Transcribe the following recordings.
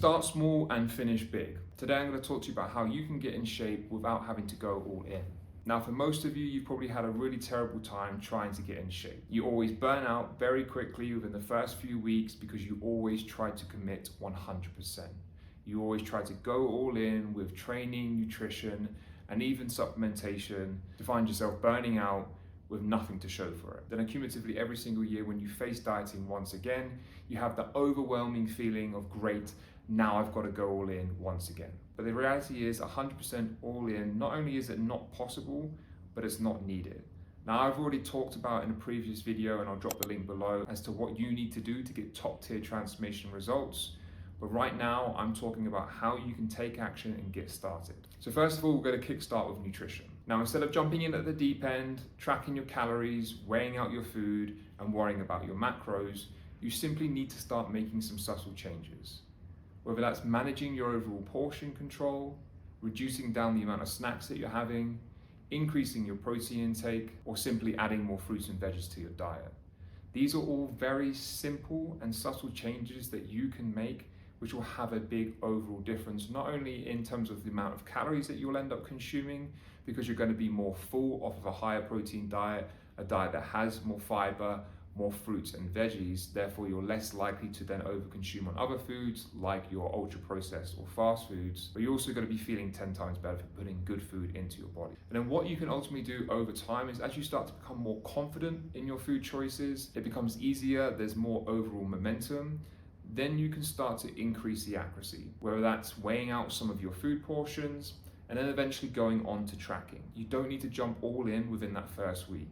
Start small and finish big. Today I'm going to talk to you about how you can get in shape without having to go all in. Now, for most of you, you've probably had a really terrible time trying to get in shape. You always burn out very quickly within the first few weeks because you always try to commit 100%. You always try to go all in with training, nutrition, and even supplementation to find yourself burning out with nothing to show for it. Then accumulatively every single year when you face dieting once again, you have the overwhelming feeling of great, now I've got to go all in once again. But the reality is 100% all in, not only is it not possible, but it's not needed. Now I've already talked about in a previous video, and I'll drop the link below, as to what you need to do to get top tier transformation results. But right now I'm talking about how you can take action and get started. So first of all, we're going to kickstart with nutrition. Now, instead of jumping in at the deep end, tracking your calories, weighing out your food, and worrying about your macros, you simply need to start making some subtle changes. Whether that's managing your overall portion control, reducing down the amount of snacks that you're having, increasing your protein intake, or simply adding more fruits and veggies to your diet. These are all very simple and subtle changes that you can make, which will have a big overall difference, not only in terms of the amount of calories that you'll end up consuming, because you're going to be more full off of a higher protein diet, a diet that has more fiber, more fruits and veggies, therefore you're less likely to then overconsume on other foods like your ultra processed or fast foods, but you're also going to be feeling 10 times better for putting good food into your body. And then what you can ultimately do over time is, as you start to become more confident in your food choices, it becomes easier, there's more overall momentum, then you can start to increase the accuracy, whether that's weighing out some of your food portions and then eventually going on to tracking. You don't need to jump all in within that first week.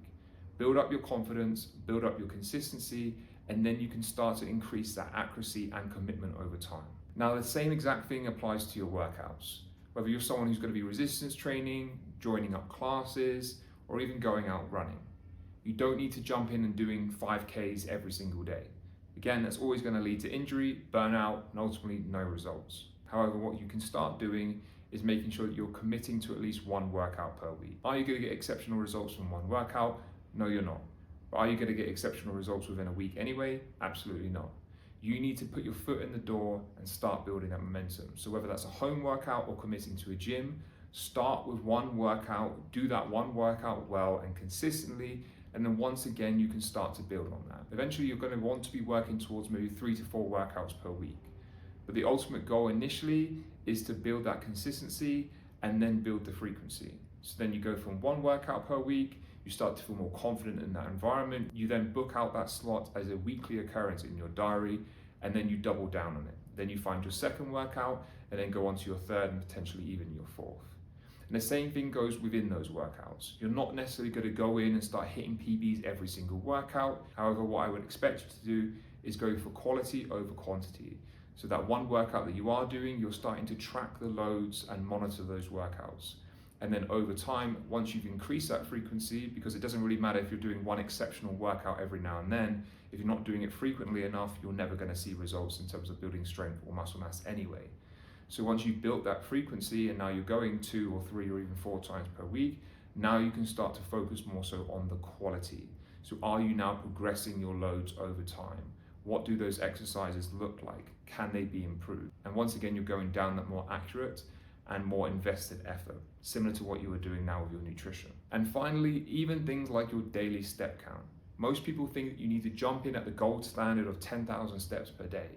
Build up your confidence, build up your consistency, and then you can start to increase that accuracy and commitment over time. Now, the same exact thing applies to your workouts. Whether you're someone who's going to be resistance training, joining up classes, or even going out running. You don't need to jump in and doing 5Ks every single day. Again, that's always going to lead to injury, burnout, and ultimately no results. However, what you can start doing is making sure that you're committing to at least one workout per week. Are you going to get exceptional results from one workout? No, you're not. But are you going to get exceptional results within a week anyway? Absolutely not. You need to put your foot in the door and start building that momentum. So whether that's a home workout or committing to a gym, start with one workout, do that one workout well and consistently, and then once again, you can start to build on that. Eventually, you're going to want to be working towards maybe 3 to 4 workouts per week. But the ultimate goal initially is to build that consistency and then build the frequency. So then you go from one workout per week, you start to feel more confident in that environment. You then book out that slot as a weekly occurrence in your diary, and then you double down on it. Then you find your second workout and then go on to your third and potentially even your fourth. And the same thing goes within those workouts. You're not necessarily going to go in and start hitting PBs every single workout. However, what I would expect you to do is go for quality over quantity. So that one workout that you are doing, you're starting to track the loads and monitor those workouts. And then over time, once you've increased that frequency, because it doesn't really matter if you're doing one exceptional workout every now and then, if you're not doing it frequently enough, you're never going to see results in terms of building strength or muscle mass anyway. So once you've built that frequency and now you're going 2 or 3 or even 4 times per week, now you can start to focus more so on the quality. So are you now progressing your loads over time? What do those exercises look like? Can they be improved? And once again, you're going down that more accurate and more invested effort, similar to what you were doing now with your nutrition. And finally, even things like your daily step count. Most people think that you need to jump in at the gold standard of 10,000 steps per day.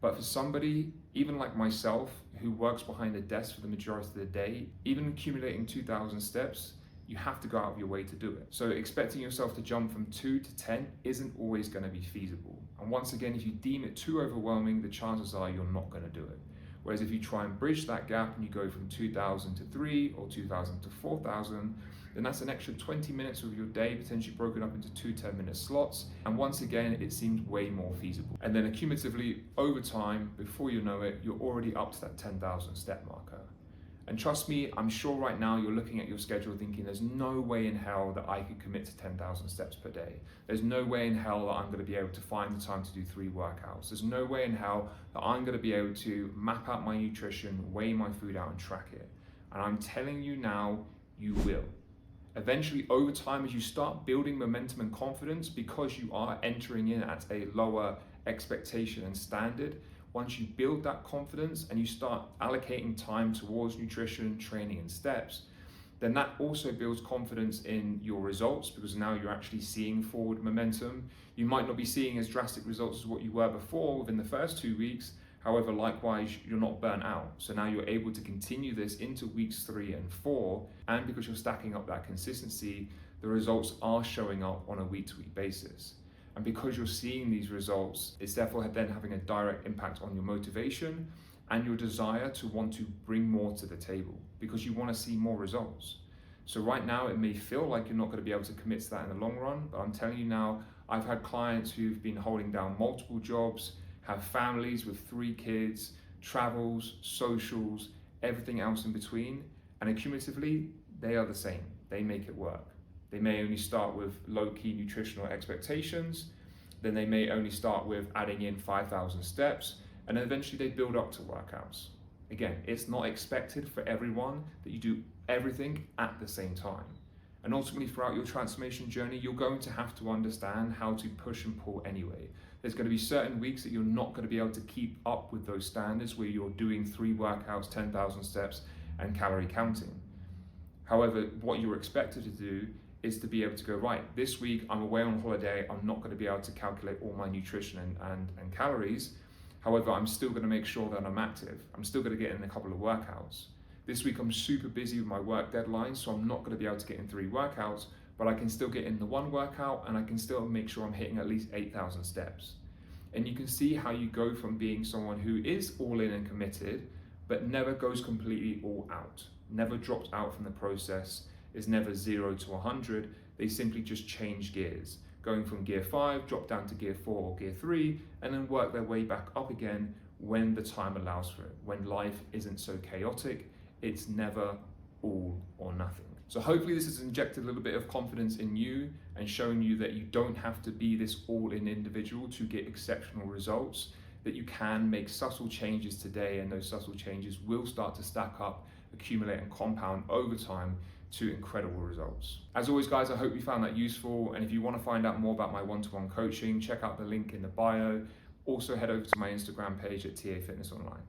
But for somebody, even like myself, who works behind a desk for the majority of the day, even accumulating 2,000 steps, you have to go out of your way to do it. So expecting yourself to jump from 2 to 10 isn't always going to be feasible. And once again, if you deem it too overwhelming, the chances are you're not going to do it. Whereas if you try and bridge that gap and you go from 2,000 to 3 or 2,000 to 4,000, then that's an extra 20 minutes of your day, potentially broken up into 2 10-minute slots. And once again, it seems way more feasible. And then accumulatively, over time, before you know it, you're already up to that 10,000 step marker. And trust me, I'm sure right now you're looking at your schedule thinking there's no way in hell that I could commit to 10,000 steps per day. There's no way in hell that I'm going to be able to find the time to do 3 workouts. There's no way in hell that I'm going to be able to map out my nutrition, weigh my food out and track it. And I'm telling you now, you will. Eventually, over time, as you start building momentum and confidence, because you are entering in at a lower expectation and standard, once you build that confidence and you start allocating time towards nutrition, training, and steps, then that also builds confidence in your results, because now you're actually seeing forward momentum. You might not be seeing as drastic results as what you were before within the first 2 weeks. However, likewise, you're not burnt out. So now you're able to continue this into weeks 3 and 4. And because you're stacking up that consistency, the results are showing up on a week-to-week basis. And because you're seeing these results, it's therefore then having a direct impact on your motivation and your desire to want to bring more to the table, because you want to see more results. So right now it may feel like you're not going to be able to commit to that in the long run, but I'm telling you now, I've had clients who've been holding down multiple jobs, have families with 3 kids, travels, socials, everything else in between, and cumulatively, they are the same. They make it work. They may only start with low-key nutritional expectations, then they may only start with adding in 5,000 steps, and then eventually they build up to workouts. Again, it's not expected for everyone that you do everything at the same time. And ultimately, throughout your transformation journey, you're going to have to understand how to push and pull anyway. There's going to be certain weeks that you're not going to be able to keep up with those standards where you're doing 3 workouts, 10,000 steps, and calorie counting. However, what you're expected to do is to be able to go, right, this week I'm away on holiday, I'm not going to be able to calculate all my nutrition and calories. However, I'm still going to make sure that I'm active. I'm still going to get in a couple of workouts. This week I'm super busy with my work deadline, so I'm not going to be able to get in 3 workouts, but I can still get in the 1 workout and I can still make sure I'm hitting at least 8,000 steps. And you can see how you go from being someone who is all in and committed, but never goes completely all out, never drops out from the process, is never 0 to 100. They simply just change gears, going from gear 5, drop down to gear 4 or gear 3, and then work their way back up again when the time allows for it. When life isn't so chaotic, it's never all or nothing. So hopefully this has injected a little bit of confidence in you and shown you that you don't have to be this all-in individual to get exceptional results, that you can make subtle changes today, and those subtle changes will start to stack up, accumulate and compound over time to incredible results. As always, guys, I hope you found that useful. And if you want to find out more about my one-to-one coaching, check out the link in the bio. Also head over to my Instagram page at TA Fitness Online.